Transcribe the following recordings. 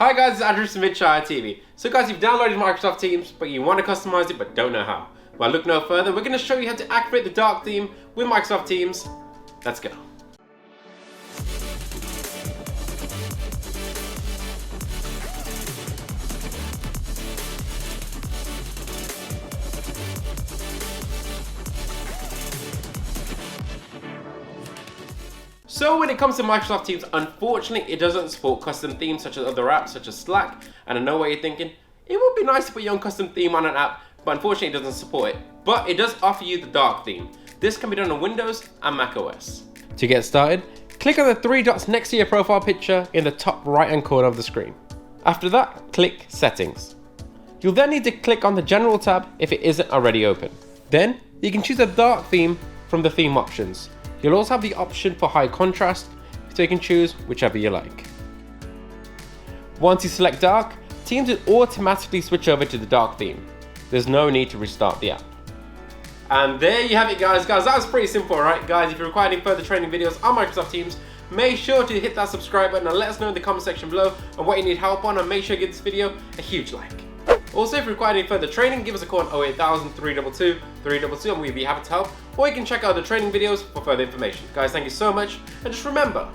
Hi guys, it's Andrew from Midshire TV. So guys, you've downloaded Microsoft Teams, but you want to customize it but don't know how. Well, look no further, we're going to show you how to activate the dark theme with Microsoft Teams. Let's go. So when it comes to Microsoft Teams, unfortunately it doesn't support custom themes such as other apps such as Slack, and I know what you're thinking, it would be nice to put your own custom theme on an app, but unfortunately it doesn't support it. But it does offer you the dark theme. This can be done on Windows and Mac OS. To get started, click on the three dots next to your profile picture in the top right hand corner of the screen. After that, click Settings. You'll then need to click on the General tab if it isn't already open. Then you can choose a dark theme from the theme options. You'll also have the option for high contrast, so you can choose whichever you like. Once you select dark, Teams will automatically switch over to the dark theme. There's no need to restart the app. And there you have it guys, that was pretty simple, right? Guys, if you require any further training videos on Microsoft Teams, make sure to hit that subscribe button and let us know in the comment section below on what you need help on, and make sure you give this video a huge like. Also, if you require any further training, give us a call on 08000 322 322 and we'll be happy to help. Or you can check out the training videos for further information. Guys, thank you so much. And just remember,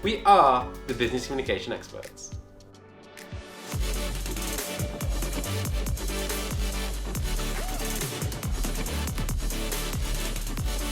we are the business communication experts.